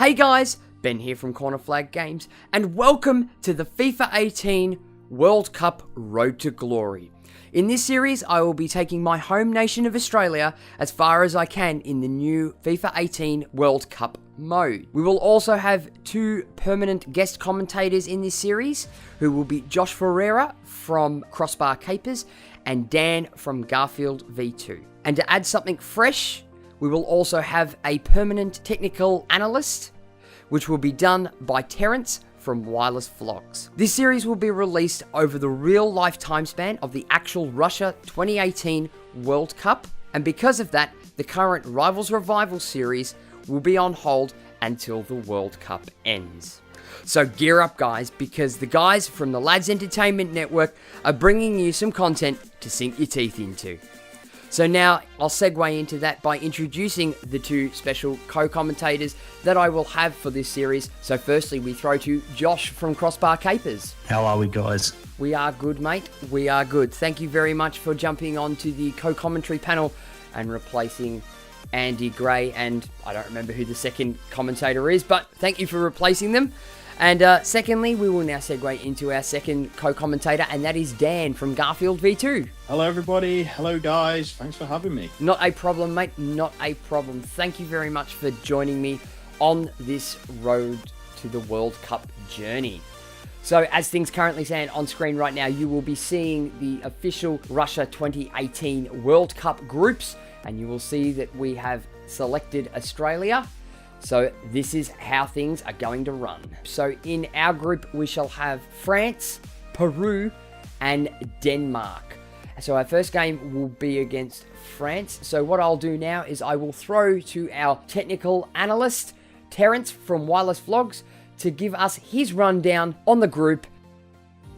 Hey guys, Ben here from Corner Flag Games, and welcome to the FIFA 18 World Cup Road to Glory. In this series, I will be taking my home nation of Australia as far as I can in the new FIFA 18 World Cup mode. We will also have two permanent guest commentators in this series, who will be Josh Ferreira from Crossbar Capers and Dan from Garfield V2. And to add something fresh, we will also have a permanent technical analyst, which will be done by Terence from WirelessVLOGS. This series will be released over the real life time span of the actual Russia 2018 World Cup, and because of that, the current Rivals Revival series will be on hold until the World Cup ends. So gear up guys, because the guys from the Lads Entertainment Network are bringing you some content to sink your teeth into. So now I'll segue into that by introducing the two special co-commentators that I will have for this series. So firstly, we throw to Josh from Crossbar Capers. How are we, guys? We are good, mate. We are good. Thank you very much for jumping onto the co-commentary panel and replacing Andy Gray, and I don't remember who the second commentator is, but thank you for replacing them. And secondly, we will now segue into our second co-commentator, and that is Dan from Garfield V2. Hello everybody, hello guys, thanks for having me. Not a problem, mate, not a problem. Thank you very much for joining me on this road to the World Cup journey. So as things currently stand on screen right now, you will be seeing the official Russia 2018 World Cup groups, and you will see that we have selected Australia. So this is how things are going to run. So in our group, we shall have France, Peru, and Denmark. So our first game will be against France. So what I'll do now is I will throw to our technical analyst, Terence from WirelessVLOGS, to give us his rundown on the group.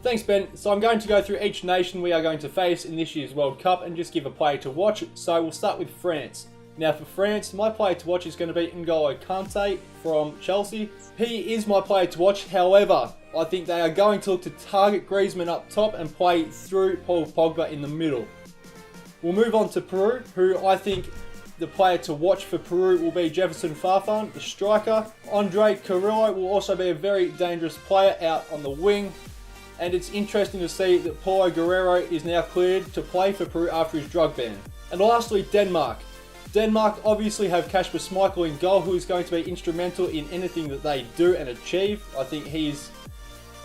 Thanks, Ben. So I'm going to go through each nation we are going to face in this year's World Cup and just give a player to watch. So we'll start with France. Now for France, my player to watch is going to be N'Golo Kante from Chelsea. He is my player to watch, however, I think they are going to look to target Griezmann up top and play through Paul Pogba in the middle. We'll move on to Peru, who I think the player to watch for Peru will be Jefferson Farfan, the striker. Andre Carrillo will also be a very dangerous player out on the wing. And it's interesting to see that Paulo Guerrero is now cleared to play for Peru after his drug ban. And lastly, Denmark. Denmark obviously have Kasper Schmeichel in goal, who is going to be instrumental in anything that they do and achieve. I think he's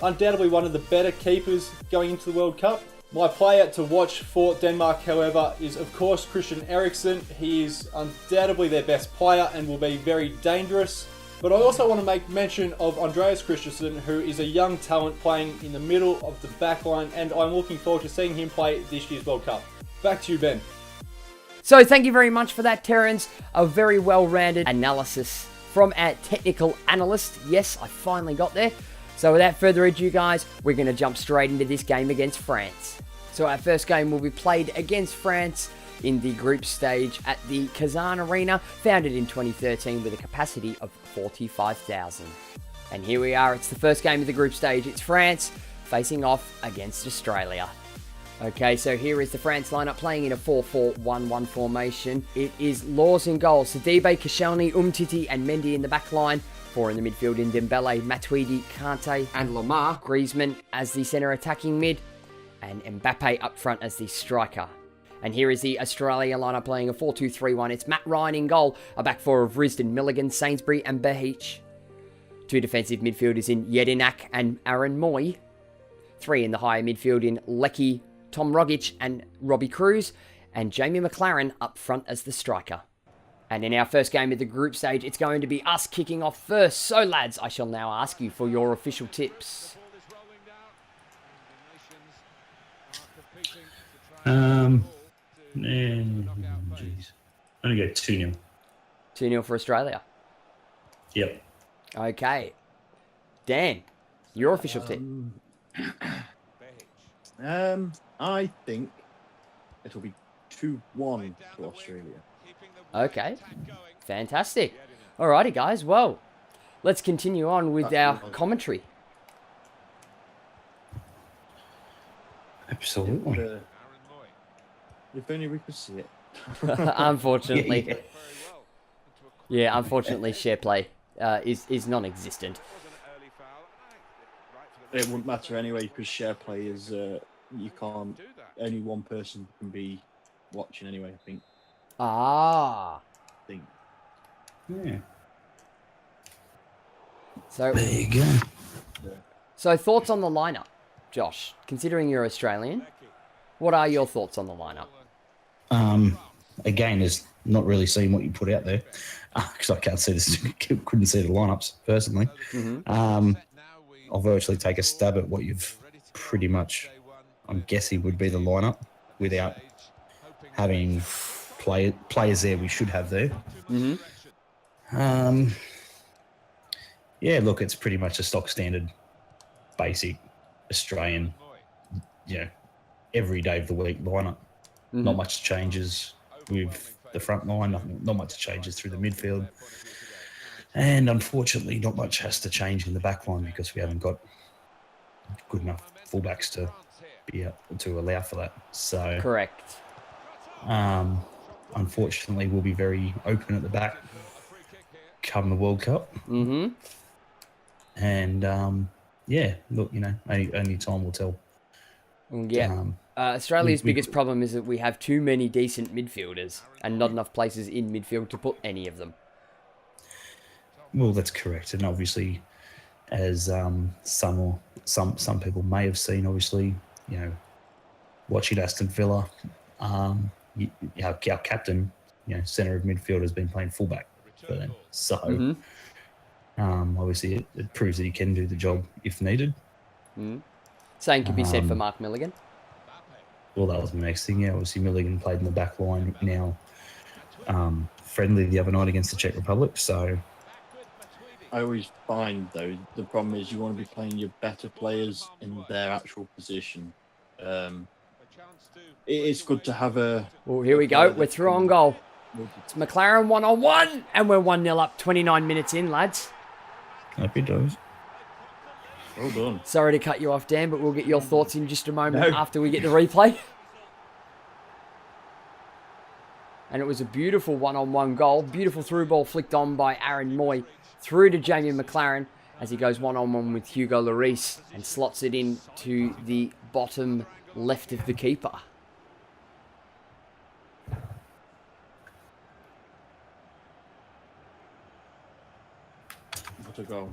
undoubtedly one of the better keepers going into the World Cup. My player to watch for Denmark, however, is of course Christian Eriksen. He is undoubtedly their best player and will be very dangerous. But I also want to make mention of Andreas Christensen, who is a young talent playing in the middle of the back line, and I'm looking forward to seeing him play this year's World Cup. Back to you, Ben. So thank you very much for that, Terence. A very well-rounded analysis from our technical analyst. Yes, I finally got there. So without further ado, guys, we're going to jump straight into this game against France. So our first game will be played against France in the group stage at the Kazan Arena, founded in 2013 with a capacity of 45,000. And here we are, it's the first game of the group stage. It's France facing off against Australia. Okay, so here is the France lineup playing in a 4-4-1-1 formation. It is Laws in goal, Sidibe, Koscielny, Umtiti and Mendy in the back line. Four in the midfield in Dembele, Matuidi, Kante and Lamar. Griezmann as the centre attacking mid, and Mbappe up front as the striker. And here is the Australia lineup playing a 4-2-3-1. It's Matt Ryan in goal, a back four of Risdon, Milligan, Sainsbury and Behic. Two defensive midfielders in Jedinak and Aaron Moy. Three in the higher midfield in Lecky, Tom Rogic and Robbie Cruz, and Jamie McLaren up front as the striker. And in our first game of the group stage, it's going to be us kicking off first. So lads, I shall now ask you for your official tips. Jeez. I'm going to go 2-0. 2-0 for Australia. Yep. Okay. Dan, your official tip. I think it'll be 2-1 to Australia. Okay. Fantastic. Alrighty, guys. Well, let's continue on with our commentary. Absolutely. If only we could see it. Unfortunately. Yeah, unfortunately, share play. is non-existent. It wouldn't matter anyway because share play is you can't. Only one person can be watching anyway. I think. Ah. Yeah. So There you go. So thoughts on the lineup, Josh? Considering you're Australian, what are your thoughts on the lineup? Again, is not really seeing what you put out there because I can't see this. Couldn't see the lineups personally. I'll virtually take a stab at what you've pretty much, I'm guessing, would be the lineup without having players there we should have there. Yeah, look, it's pretty much a stock standard, basic Australian, every day of the week lineup. Not much changes with the front line, not much changes through the midfield. And unfortunately, not much has to change in the back line because we haven't got good enough fullbacks to be to allow for that. So Correct. Unfortunately, we'll be very open at the back come the World Cup. And yeah, look, only time will tell. Yeah. Australia's biggest problem is that we have too many decent midfielders and not enough places in midfield to put any of them. Well, that's correct, and obviously, as some people may have seen, obviously, watching Aston Villa, our captain, centre of midfield has been playing fullback for them. So, obviously, it proves that he can do the job if needed. Same could be said for Mark Milligan. Well, that was the next thing. Yeah, obviously Milligan played in the back line now, friendly the other night against the Czech Republic. So I always find though the problem is you want to be playing your better players in their actual position. It's good to have a. Well, here we go. We're through on goal. It's McLaren 1-on-1, and we're 1-0 up. 29 minutes in, lads. happy days. Well done. Sorry to cut you off, Dan, but we'll get your thoughts in just a moment after we get the replay. And it was a beautiful one-on-one goal. Beautiful through ball flicked on by Aaron Moy through to Jamie McLaren as he goes one-on-one with Hugo Lloris and slots it in to the bottom left of the keeper. What a goal.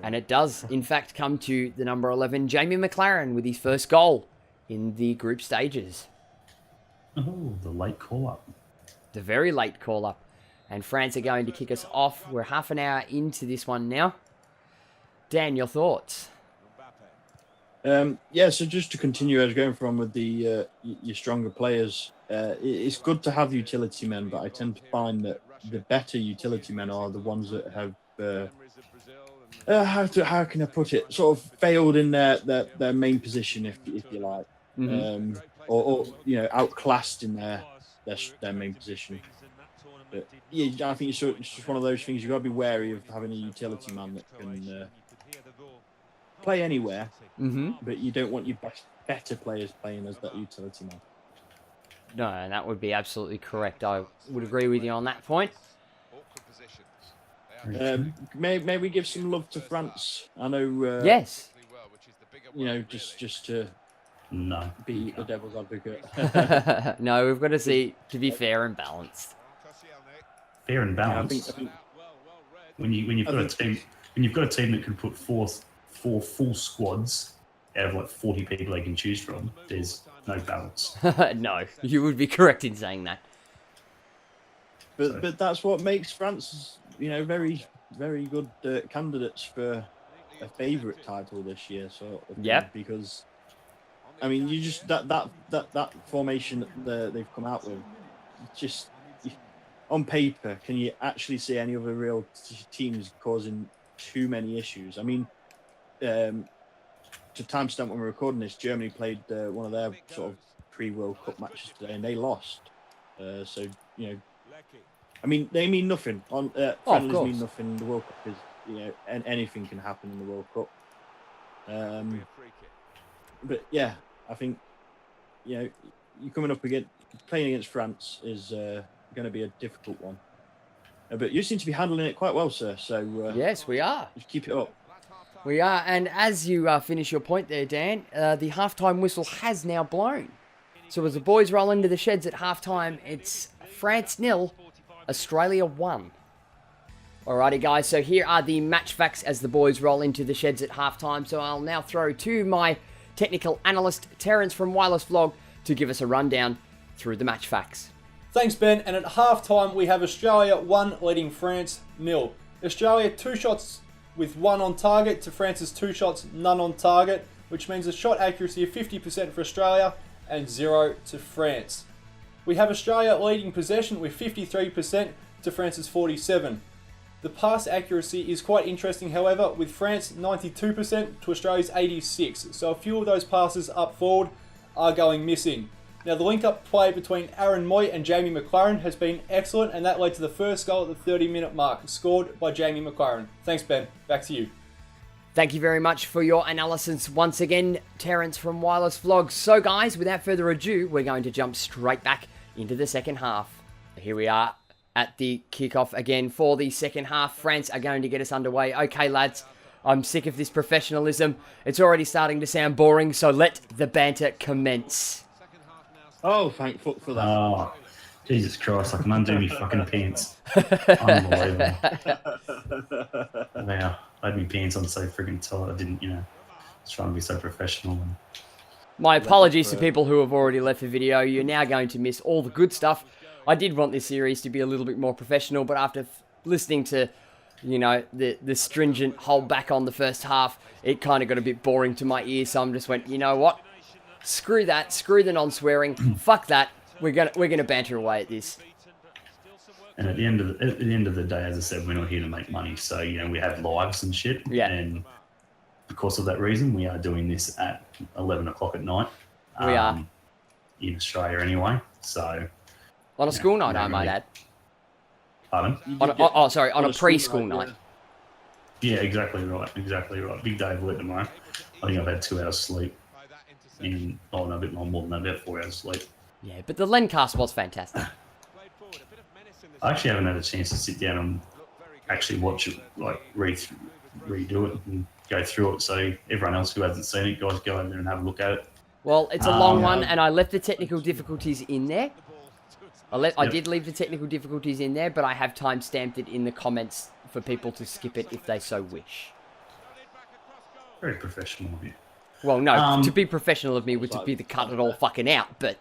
And it does, in fact, come to the number 11, Jamie McLaren, with his first goal in the group stages. Oh, the late call-up. The very late call-up. And France are going to kick us off. We're half an hour into this one now. Dan, your thoughts? Yeah, so just to continue, I was going from with the your stronger players. It's good to have utility men, but I tend to find that the better utility men are the ones that have how can I put it? Sort of failed in their main position, if you like, or outclassed in their main position. But yeah, I think it's just one of those things. You've got to be wary of having a utility man that can play anywhere, but you don't want your better players playing as that utility man. No, and that would be absolutely correct. I would agree with you on that point. May we give some love to France? I know. Yes. Just to be the devil's advocate. No, we've got to see to be fair and balanced. Fair and balanced. I think when you've got a team that can put four full squads out of like 40 people they can choose from, there's no balance. No, you would be correct in saying that. But that's what makes France, very, very good candidates for a favourite title this year. So because, I mean, you just that formation that they've come out with, just on paper, can you actually see any other real teams causing too many issues? I mean, to timestamp when we're recording this, Germany played one of their sort of pre-World Cup matches today, and they lost. So I mean, they mean nothing. Friendlies mean nothing in the World Cup because and anything can happen in the World Cup. But yeah, I think you're coming up against playing against France is going to be a difficult one. But you seem to be handling it quite well, sir. So yes, we are. Just keep it up. We are. And as you finish your point there, Dan, the halftime whistle has now blown. So as the boys roll into the sheds at halftime, it's France 0, Australia 1. Alrighty, guys. So here are the match facts as the boys roll into the sheds at halftime. So I'll now throw to my technical analyst, Terence from WirelessVLOG, to give us a rundown through the match facts. Thanks, Ben. And at halftime, we have Australia 1 leading France 0. Australia 2 shots with 1 on target to France's 2 shots, none on target, which means a shot accuracy of 50% for Australia and 0 to France. We have Australia leading possession with 53% to France's 47%. The pass accuracy is quite interesting, however, with France 92% to Australia's 86%. So a few of those passes up forward are going missing. Now, the link-up play between Aaron Moy and Jamie McLaren has been excellent, and that led to the first goal at the 30-minute mark, scored by Jamie McLaren. Thanks, Ben. Back to you. Thank you very much for your analysis once again, Terence from WirelessVLOGS. So, guys, without further ado, we're going to jump straight back into the second half. Here we are at the kickoff again for the second half. France are going to get us underway. Okay, lads, I'm sick of this professionalism. It's already starting to sound boring, so let the banter commence. Oh, thank fuck for that. Oh, Jesus Christ, I can undo me fucking pants. Unbelievable. Wow, I had my pants on so friggin' tight. I didn't, I was trying to be so professional. And... My apologies to people who have already left the video. You're now going to miss all the good stuff. I did want this series to be a little bit more professional, but after listening to, the stringent hold back on the first half, it kind of got a bit boring to my ears, so I just went, you know what? Screw that. Screw the non-swearing. Fuck that. We're gonna banter away at this. And at the end of the day, as I said, we're not here to make money. So we have lives and shit. Yeah. And because of that reason, we are doing this at 11 o'clock at night. We are in Australia anyway. So on a school night, I might add. Pardon? On a preschool night. Yeah, exactly right. Exactly right. Big day of work tomorrow. I think I've had 2 hours sleep. No, a bit more than that, about 4 hours sleep. Yeah, but the Lencast was fantastic. I actually haven't had a chance to sit down and actually watch it, redo it and go through it. So everyone else who hasn't seen it, guys, go over there and have a look at it. Well, it's a long one, and I left the technical difficulties in there. I did leave the technical difficulties in there, but I have time-stamped it in the comments for people to skip it if they so wish. Very professional of you. Well, no, to be professional of me would to be to cut it all fucking out, but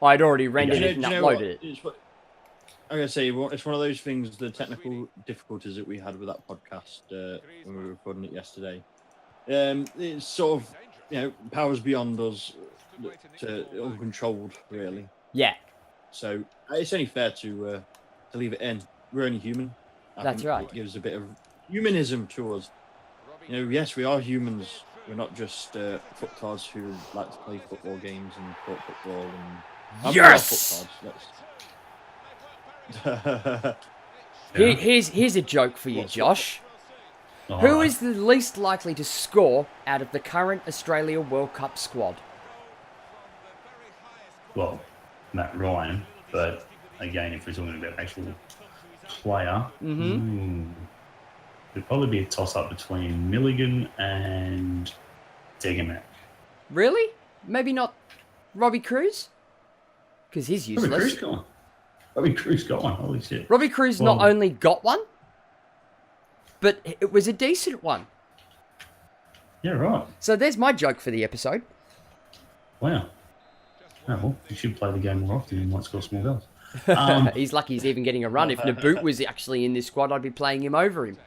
I'd already rendered it and uploaded it. I'm going to say, it's one of those things, the technical difficulties that we had with that podcast when we were recording it yesterday. It's sort of, powers beyond us, uncontrolled, really. Yeah. So it's only fair to leave it in. We're only human. That's right. It gives a bit of humanism to us. Yes, we are humans. We're not just footcards who like to play football games and talk football. And yes! Footcards. Here's a joke for you, Josh. Oh. Who is the least likely to score out of the current Australia World Cup squad? Well, Matt Ryan, but again, if we're talking about actual player, it'd probably be a toss-up between Milligan and Degemak. Really? Maybe not Robbie Cruz? Because he's useless. Robbie Cruz got one. Holy shit. Robbie Cruz not only got one, but it was a decent one. Yeah, right. So there's my joke for the episode. Wow. Oh, well, you should play the game more often. You might score small goals. He's lucky he's even getting a run. If Naboot was actually in this squad, I'd be playing him over him.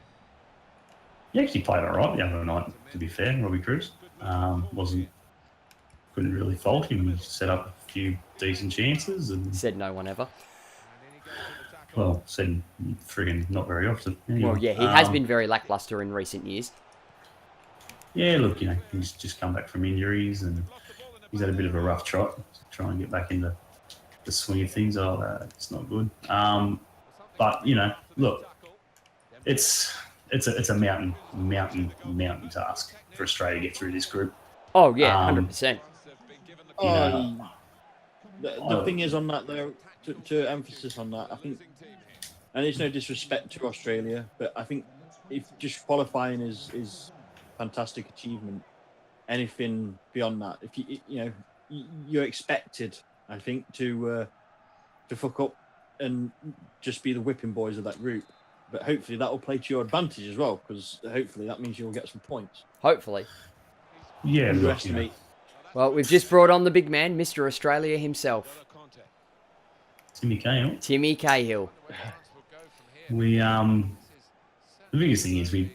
He actually played all right the other night, to be fair, Robbie Cruz. Couldn't really fault him. He set up a few decent chances. And said no one ever. Well, said friggin' not very often. Anyway, well, yeah, he has been very lackluster in recent years. Yeah, look, he's just come back from injuries and he's had a bit of a rough trot to try and get back into the swing of things. It's not good. But look, it's a mountain task for Australia to get through this group. Oh yeah, 100%. The thing is on that though, to emphasis on that, I think And it's no disrespect to Australia, but I think if just qualifying is fantastic achievement. Anything beyond that, if you're expected, I think, to fuck up and just be the whipping boys of that group. But hopefully that will play to your advantage as well, because hopefully that means you'll get some points. Hopefully. Yeah, Underestimate. Well, we've just brought on the big man, Mr. Australia himself. Timmy Cahill. Timmy Cahill. We the biggest thing is we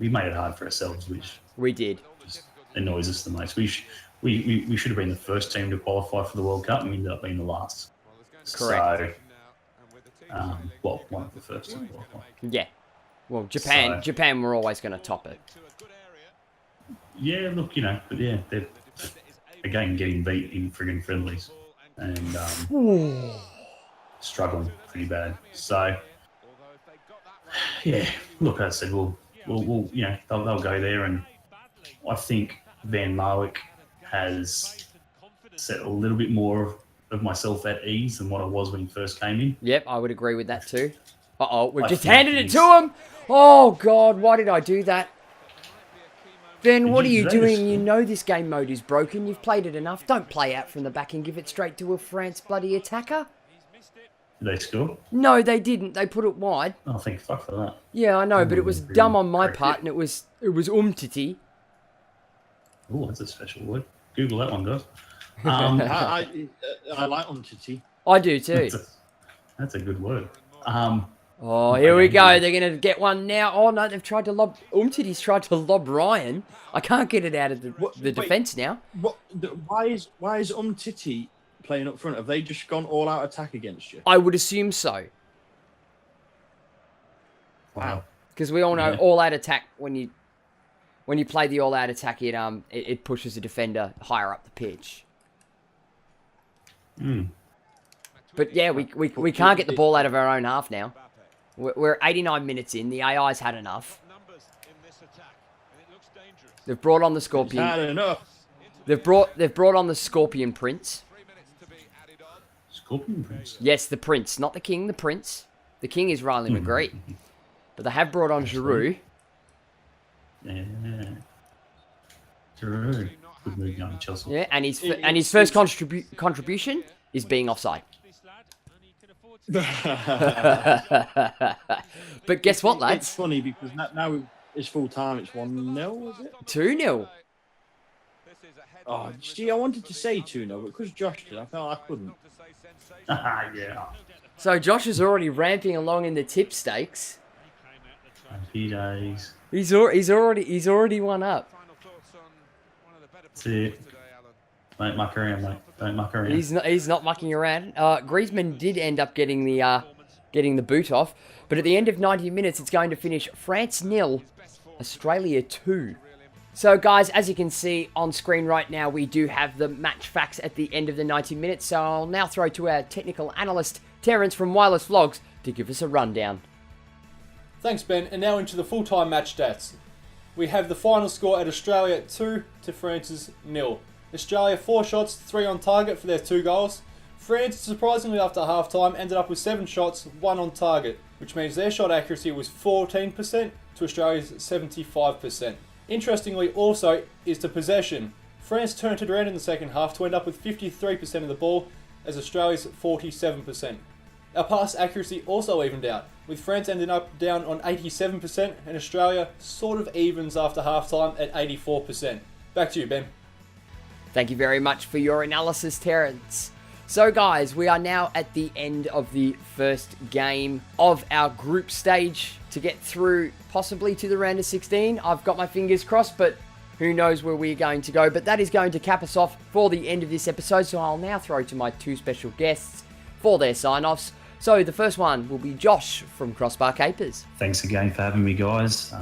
made it hard for ourselves, which We did. just annoys us the most. We should have been the first team to qualify for the World Cup, and we ended up being the last. Correct. So, one of the first to qualify. Yeah. Well, Japan were always going to top it. Yeah, look, but yeah, they're again getting beat in friggin' friendlies and struggling pretty bad. So, yeah, look, as I said, we'll they'll go there, and I think Van Marwijk has set a little bit more of myself at ease than what I was when he first came in. Yep, I would agree with that too. Uh-oh, we've I just think handed it he's- to him. Oh, God, why did I do that? Ben, what are you you doing? notice? You know this game mode is broken. You've played it enough. Don't play out from the back and give it straight to a France bloody attacker. Did they score? No, they didn't. They put it wide. Oh, thank fuck for that. Yeah, I know, but it was Really dumb on my correct. part, and it was umtiti. Oh, that's a special word. Google that one, guys. I like Umtiti. I do too. That's a good word. Oh, here we go. They're going to get one now. Oh, no, they've tried to lob... Umtiti's tried to lob Ryan. I can't get it out of the defence now. Why is Umtiti playing up front? Have they just gone all out attack against you? I would assume so. Wow. Because we all know Yeah. all-out attack, when you play the all-out attack, it pushes a defender higher up the pitch. But yeah, we can't get the ball out of our own half now. We're 89 minutes in. The AI's had enough. They've brought on the Scorpion. Had enough. They've brought on the Scorpion Prince. Scorpion Prince. Yes, the Prince, not the King. The Prince. The King is Riley McGree, but they have brought on Giroud. Yeah. Giroud. Good move going, Chelsea. Yeah, and his first contribution is being offside. But guess what, It's lads? funny because now it's full time. It's 1-0, is it? 2-0. Oh, see, I wanted to say 2-0, but because Josh did, I felt I couldn't. Yeah. So Josh is already ramping along in the tip stakes. Happy days. He's already one up. That's it. Don't muck around, mate. Don't muck around. He's not mucking around. Griezmann did end up getting the boot off, but at the end of 90 minutes, it's going to finish France 0, Australia 2. So guys, as you can see on screen right now, we do have the match facts at the end of the 90 minutes. So I'll now throw to our technical analyst Terence from WirelessVLOGS to give us a rundown. Thanks, Ben. And now into the full-time match stats. We have the final score at Australia 2 to France's 0. Australia 4 shots, 3 on target for their 2 goals. France, surprisingly after half-time, ended up with 7 shots, 1 on target, which means their shot accuracy was 14% to Australia's 75%. Interestingly also is the possession. France turned it around in the second half to end up with 53% of the ball, as Australia's 47%. Our pass accuracy also evened out, with France ending up down on 87% and Australia sort of evens after half-time at 84%. Back to you, Ben. Thank you very much for your analysis, Terence. So guys, we are now at the end of the first game of our group stage to get through possibly to the round of 16. I've got my fingers crossed, but who knows where we're going to go. But that is going to cap us off for the end of this episode, so I'll now throw to my 2 special guests for their sign-offs. So the first one will be Josh from Crossbar Capers. Thanks again for having me, guys.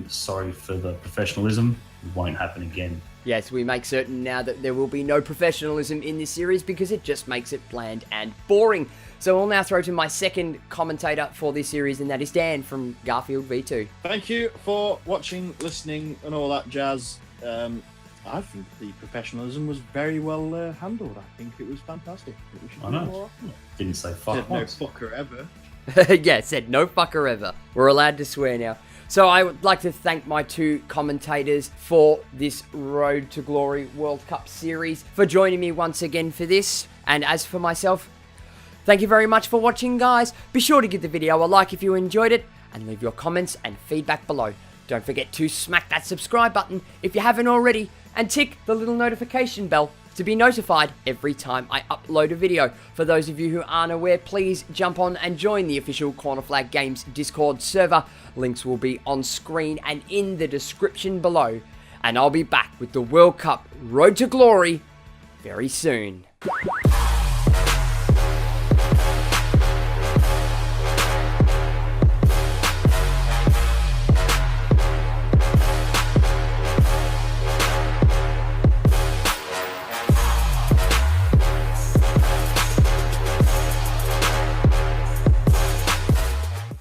Sorry for the professionalism. It won't happen again. Yes, we make certain now that there will be no professionalism in this series because it just makes it bland and boring. So I'll now throw to my second commentator for this series, and that is Dan from Garfield V2. Thank you for watching, listening, and all that jazz. I think the professionalism was very well handled. I think it was fantastic. I know. Didn't say fuck No once. fucker ever. Yeah, said no fucker ever. We're allowed to swear now. So I would like to thank my 2 commentators for this Road to Glory World Cup series, for joining me once again for this. And as for myself, thank you very much for watching, guys. Be sure to give the video a like if you enjoyed it, and leave your comments and feedback below. Don't forget to smack that subscribe button if you haven't already, and tick the little notification bell to be notified every time I upload a video. For those of you who aren't aware, please jump on and join the official Corner Flag Games Discord server. Links will be on screen and in the description below. And I'll be back with the World Cup Road to Glory very soon.